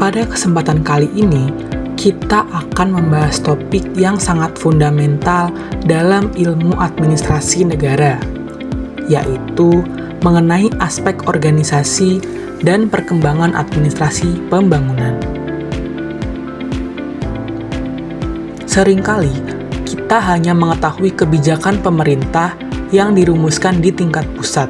Pada kesempatan kali ini, kita akan membahas topik yang sangat fundamental dalam ilmu administrasi negara, yaitu mengenai aspek organisasi dan perkembangan administrasi pembangunan. Seringkali, kita hanya mengetahui kebijakan pemerintah yang dirumuskan di tingkat pusat.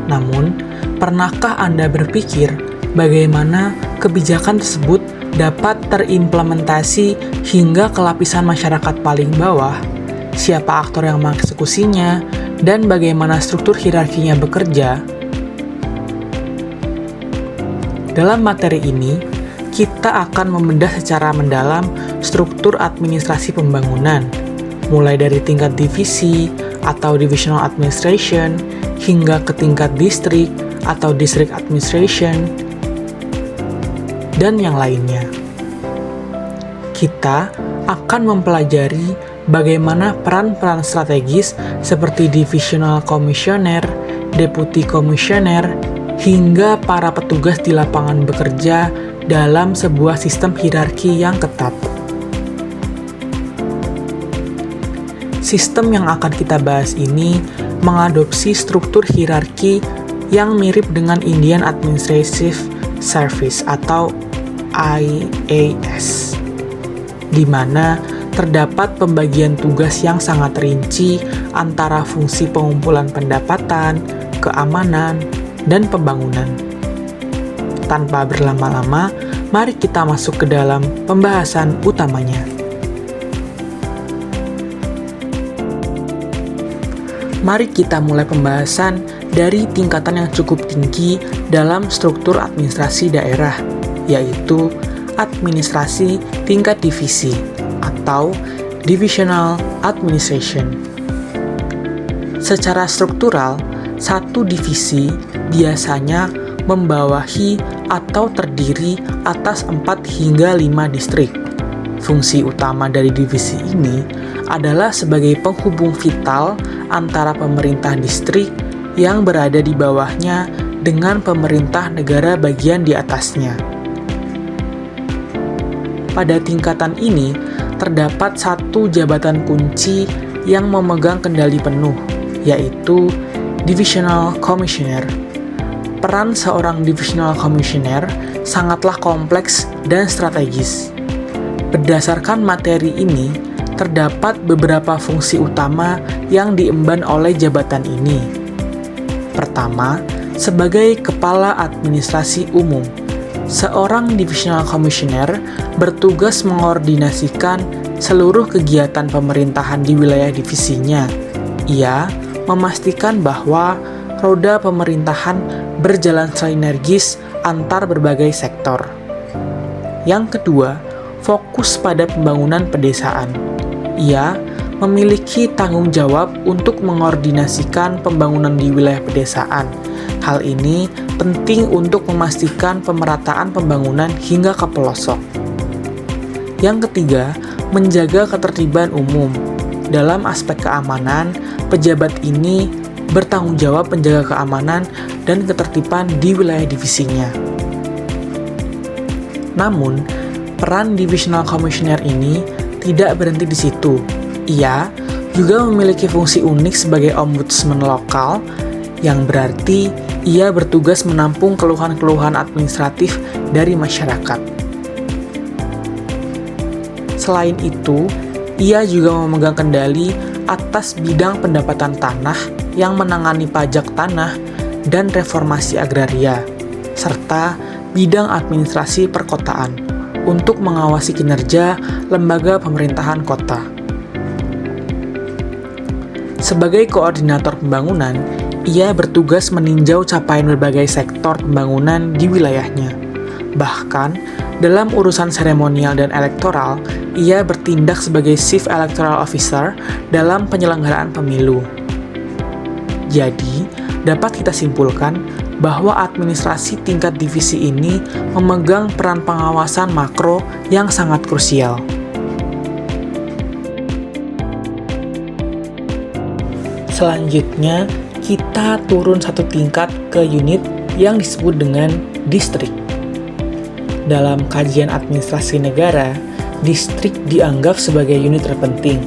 Namun, pernahkah Anda berpikir bagaimana kebijakan tersebut dapat terimplementasi hingga ke lapisan masyarakat paling bawah? Siapa aktor yang mengeksekusinya, dan bagaimana struktur hierarkinya bekerja? Dalam materi ini, kita akan membedah secara mendalam struktur administrasi pembangunan, mulai dari tingkat divisi atau divisional administration, hingga ke tingkat distrik atau district administration, dan yang lainnya. Kita akan mempelajari bagaimana peran-peran strategis seperti divisional commissioner, deputy commissioner, hingga para petugas di lapangan bekerja dalam sebuah sistem hierarki yang ketat. Sistem yang akan kita bahas ini mengadopsi struktur hierarki yang mirip dengan Indian Administrative Service atau IAS, di mana terdapat pembagian tugas yang sangat rinci antara fungsi pengumpulan pendapatan, keamanan, dan pembangunan. Tanpa berlama-lama, mari kita masuk ke dalam pembahasan utamanya. Mari kita mulai pembahasan dari tingkatan yang cukup tinggi dalam struktur administrasi daerah, yaitu administrasi tingkat divisi atau divisional administration. Secara struktural, satu divisi biasanya membawahi atau terdiri atas 4 hingga 5 distrik. Fungsi utama dari divisi ini adalah sebagai penghubung vital antara pemerintah distrik yang berada di bawahnya dengan pemerintah negara bagian di atasnya. Pada tingkatan ini, terdapat satu jabatan kunci yang memegang kendali penuh, yaitu Divisional Commissioner. Peran seorang Divisional Commissioner sangatlah kompleks dan strategis. Berdasarkan materi ini, terdapat beberapa fungsi utama yang diemban oleh jabatan ini. Pertama, sebagai Kepala Administrasi Umum, seorang Divisional Commissioner bertugas mengordinasikan seluruh kegiatan pemerintahan di wilayah divisinya. Ia memastikan bahwa roda pemerintahan berjalan sinergis antar berbagai sektor. Yang kedua, fokus pada pembangunan pedesaan. Ia memiliki tanggung jawab untuk mengordinasikan pembangunan di wilayah pedesaan. Hal ini penting untuk memastikan pemerataan pembangunan hingga ke pelosok. Yang ketiga, menjaga ketertiban umum. Dalam aspek keamanan, pejabat ini bertanggung jawab menjaga keamanan dan ketertiban di wilayah divisinya. Namun, peran Divisional Commissioner ini tidak berhenti di situ. Ia juga memiliki fungsi unik sebagai ombudsman lokal, yang berarti ia bertugas menampung keluhan-keluhan administratif dari masyarakat. Selain itu, ia juga memegang kendali atas bidang pendapatan tanah yang menangani pajak tanah dan reformasi agraria, serta bidang administrasi perkotaan untuk mengawasi kinerja lembaga pemerintahan kota. Sebagai koordinator pembangunan, ia bertugas meninjau capaian berbagai sektor pembangunan di wilayahnya. Bahkan, dalam urusan seremonial dan elektoral, ia bertindak sebagai Chief Electoral Officer dalam penyelenggaraan pemilu. Jadi, dapat kita simpulkan bahwa administrasi tingkat divisi ini memegang peran pengawasan makro yang sangat krusial. Selanjutnya, kita turun satu tingkat ke unit yang disebut dengan distrik. Dalam kajian administrasi negara, distrik dianggap sebagai unit terpenting.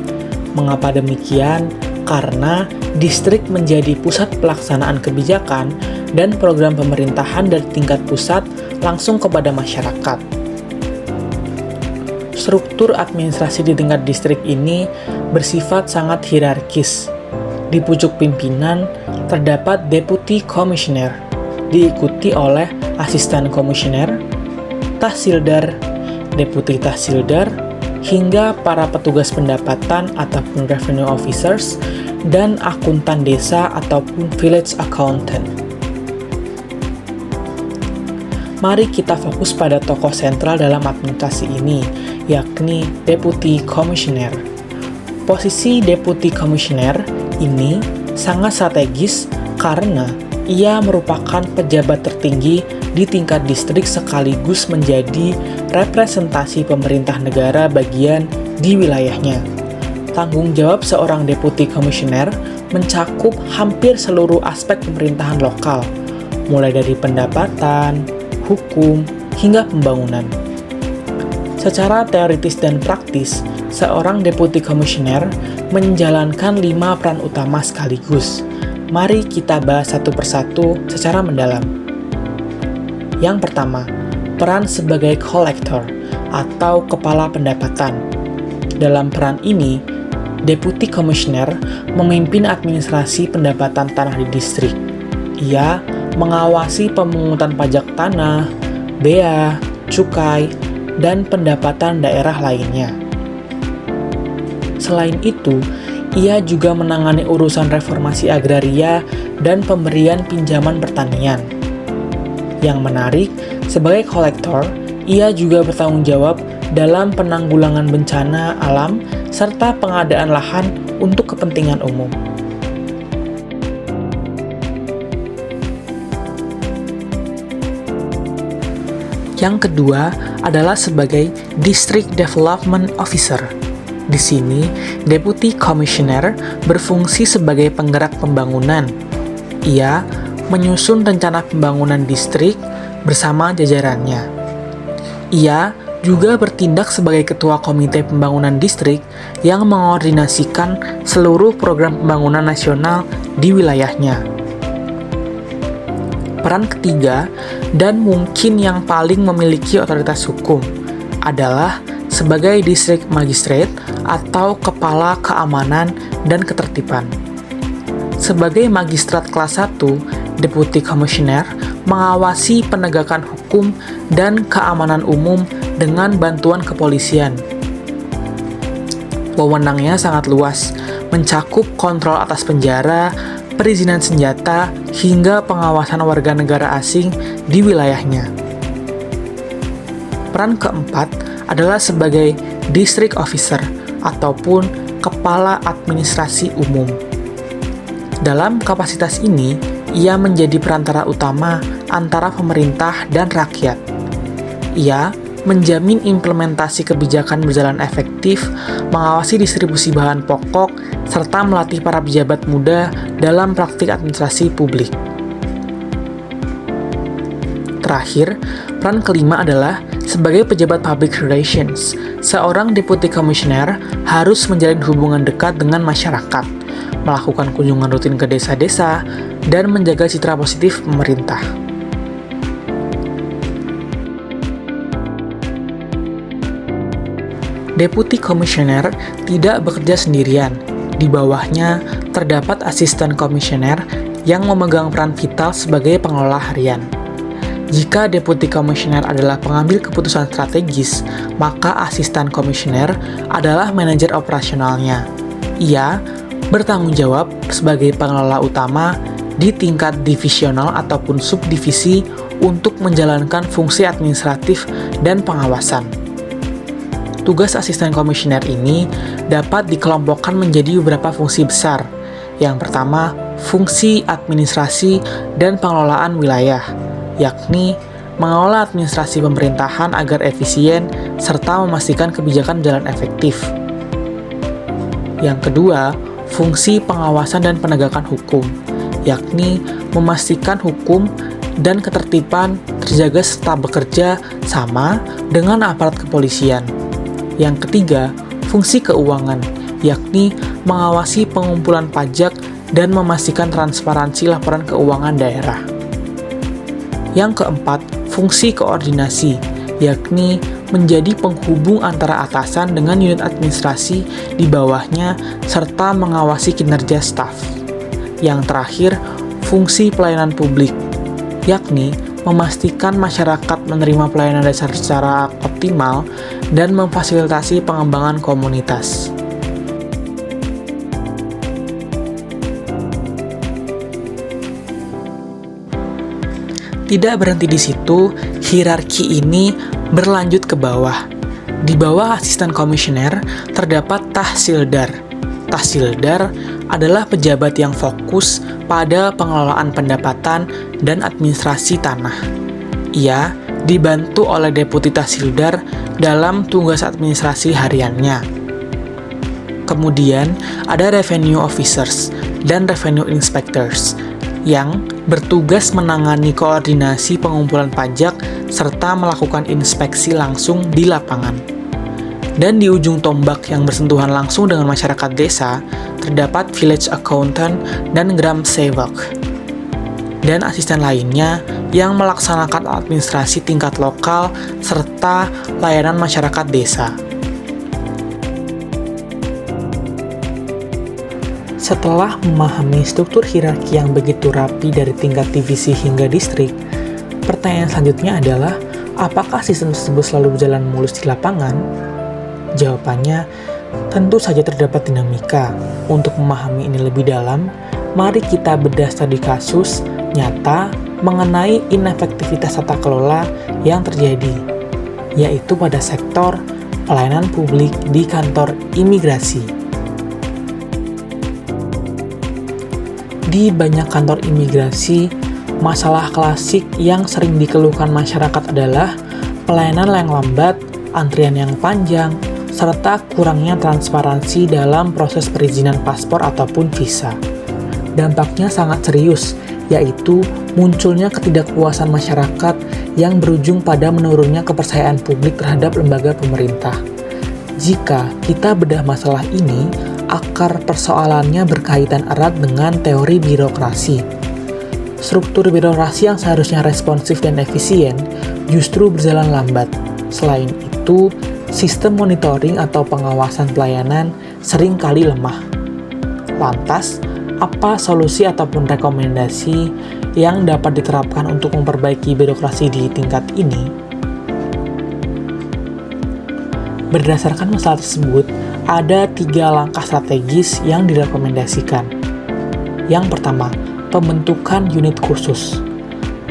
Mengapa demikian? Karena distrik menjadi pusat pelaksanaan kebijakan dan program pemerintahan dari tingkat pusat langsung kepada masyarakat. Struktur administrasi di tingkat distrik ini bersifat sangat hierarkis. Di pucuk pimpinan terdapat Deputy Commissioner, diikuti oleh Asisten Komisioner, Tahsildar, Deputi Tahsildar, hingga para petugas pendapatan ataupun revenue officers, dan akuntan desa ataupun village accountant. Mari kita fokus pada tokoh sentral dalam administrasi ini, yakni Deputy Commissioner. Posisi Deputy Commissioner ini sangat strategis karena ia merupakan pejabat tertinggi di tingkat distrik sekaligus menjadi representasi pemerintah negara bagian di wilayahnya. Tanggung jawab seorang Deputy Commissioner mencakup hampir seluruh aspek pemerintahan lokal, mulai dari pendapatan, hukum, hingga pembangunan. Secara teoritis dan praktis, seorang Deputy Commissioner menjalankan 5 peran utama sekaligus. Mari kita bahas satu persatu secara mendalam. Yang pertama, peran sebagai kolektor atau kepala pendapatan. Dalam peran ini, Deputy Commissioner memimpin administrasi pendapatan tanah di distrik. Ia mengawasi pemungutan pajak tanah, bea, cukai, dan pendapatan daerah lainnya. Selain itu, ia juga menangani urusan reformasi agraria dan pemberian pinjaman pertanian. Yang menarik, sebagai kolektor, ia juga bertanggung jawab dalam penanggulangan bencana alam serta pengadaan lahan untuk kepentingan umum. Yang kedua adalah sebagai District Development Officer. Di sini, Deputy Commissioner berfungsi sebagai penggerak pembangunan. Ia menyusun rencana pembangunan distrik bersama jajarannya. Ia juga bertindak sebagai ketua komite pembangunan distrik yang mengordinasikan seluruh program pembangunan nasional di wilayahnya. Peran ketiga, dan mungkin yang paling memiliki otoritas hukum, adalah sebagai District Magistrate atau Kepala Keamanan dan Ketertiban. Sebagai Magistrat kelas 1, Deputy Commissioner mengawasi penegakan hukum dan keamanan umum dengan bantuan kepolisian. Wewenangnya sangat luas, mencakup kontrol atas penjara, perizinan senjata, hingga pengawasan warga negara asing di wilayahnya. Peran keempat adalah sebagai District Officer ataupun Kepala Administrasi Umum. Dalam kapasitas ini, ia menjadi perantara utama antara pemerintah dan rakyat. Ia menjamin implementasi kebijakan berjalan efektif, mengawasi distribusi bahan pokok, serta melatih para pejabat muda dalam praktik administrasi publik. Terakhir, peran kelima adalah sebagai pejabat public relations. Seorang Deputy Commissioner harus menjalin hubungan dekat dengan masyarakat, melakukan kunjungan rutin ke desa-desa, dan menjaga citra positif pemerintah. Deputy Commissioner tidak bekerja sendirian. Di bawahnya terdapat asisten komisioner yang memegang peran vital sebagai pengelola harian. Jika Deputy Commissioner adalah pengambil keputusan strategis, maka asisten komisioner adalah manajer operasionalnya. Ia bertanggung jawab sebagai pengelola utama di tingkat divisional ataupun subdivisi untuk menjalankan fungsi administratif dan pengawasan. Tugas asisten komisioner ini dapat dikelompokkan menjadi beberapa fungsi besar. Yang pertama, fungsi administrasi dan pengelolaan wilayah, yakni mengelola administrasi pemerintahan agar efisien serta memastikan kebijakan berjalan efektif. Yang kedua, fungsi pengawasan dan penegakan hukum, yakni memastikan hukum dan ketertiban terjaga serta bekerja sama dengan aparat kepolisian. Yang ketiga, fungsi keuangan, yakni mengawasi pengumpulan pajak dan memastikan transparansi laporan keuangan daerah. Yang keempat, fungsi koordinasi, yakni menjadi penghubung antara atasan dengan unit administrasi di bawahnya serta mengawasi kinerja staf. Yang terakhir, fungsi pelayanan publik, yakni memastikan masyarakat menerima pelayanan dasar secara optimal dan memfasilitasi pengembangan komunitas. Tidak berhenti di situ, hierarki ini berlanjut ke bawah. Di bawah asisten komisioner terdapat tahsildar. Tahsildar adalah pejabat yang fokus pada pengelolaan pendapatan dan administrasi tanah. Ia dibantu oleh deputi tahsildar dalam tugas administrasi hariannya. Kemudian ada revenue officers dan revenue inspectors yang bertugas menangani koordinasi pengumpulan pajak serta melakukan inspeksi langsung di lapangan. Dan di ujung tombak yang bersentuhan langsung dengan masyarakat desa, terdapat village accountant dan gram sewak. Dan asisten lainnya yang melaksanakan administrasi tingkat lokal serta layanan masyarakat desa. Setelah memahami struktur hierarki yang begitu rapi dari tingkat divisi hingga distrik, pertanyaan selanjutnya adalah, apakah sistem tersebut selalu berjalan mulus di lapangan? Jawabannya, tentu saja terdapat dinamika. Untuk memahami ini lebih dalam, mari kita bedah studi kasus nyata mengenai inefektivitas tata kelola yang terjadi, yaitu pada sektor pelayanan publik di kantor imigrasi. Di banyak kantor imigrasi, masalah klasik yang sering dikeluhkan masyarakat adalah pelayanan yang lambat, antrian yang panjang, serta kurangnya transparansi dalam proses perizinan paspor ataupun visa. Dampaknya sangat serius, yaitu munculnya ketidakpuasan masyarakat yang berujung pada menurunnya kepercayaan publik terhadap lembaga pemerintah. Jika kita bedah masalah ini, akar persoalannya berkaitan erat dengan teori birokrasi. Struktur birokrasi yang seharusnya responsif dan efisien justru berjalan lambat. Selain itu, sistem monitoring atau pengawasan pelayanan seringkali lemah. Lantas, apa solusi ataupun rekomendasi yang dapat diterapkan untuk memperbaiki birokrasi di tingkat ini? Berdasarkan masalah tersebut, ada 3 langkah strategis yang direkomendasikan. Yang pertama, pembentukan unit khusus.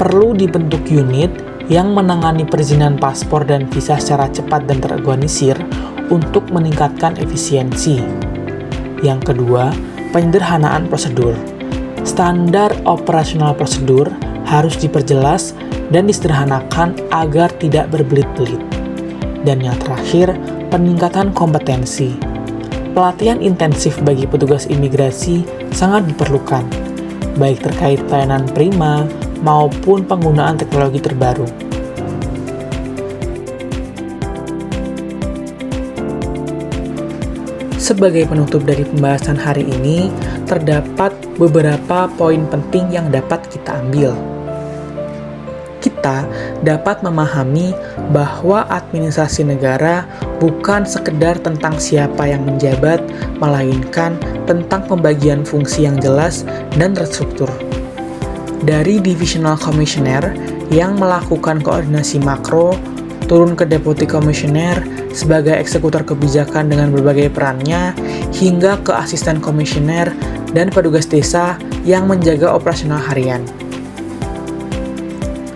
Perlu dibentuk unit yang menangani perizinan paspor dan visa secara cepat dan terorganisir untuk meningkatkan efisiensi. Yang kedua, penyederhanaan prosedur. Standar operasional prosedur harus diperjelas dan disederhanakan agar tidak berbelit-belit. Dan yang terakhir, peningkatan kompetensi. Pelatihan intensif bagi petugas imigrasi sangat diperlukan, baik terkait pelayanan prima maupun penggunaan teknologi terbaru. Sebagai penutup dari pembahasan hari ini, terdapat beberapa poin penting yang dapat kita ambil. Kita dapat memahami bahwa administrasi negara bukan sekedar tentang siapa yang menjabat, melainkan tentang pembagian fungsi yang jelas dan terstruktur. Dari Divisional Commissioner yang melakukan koordinasi makro, turun ke Deputy Commissioner sebagai eksekutor kebijakan dengan berbagai perannya, hingga ke Asisten Komisioner dan petugas desa yang menjaga operasional harian.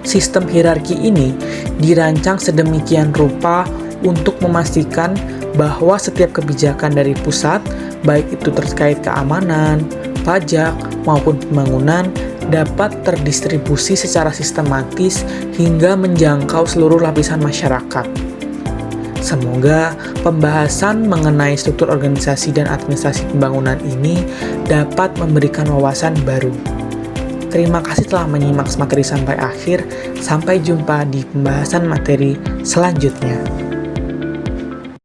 Sistem hierarki ini dirancang sedemikian rupa untuk memastikan bahwa setiap kebijakan dari pusat, baik itu terkait keamanan, pajak, maupun pembangunan, dapat terdistribusi secara sistematis hingga menjangkau seluruh lapisan masyarakat. Semoga pembahasan mengenai struktur organisasi dan administrasi pembangunan ini dapat memberikan wawasan baru. Terima kasih telah menyimak materi sampai akhir. Sampai jumpa di pembahasan materi selanjutnya.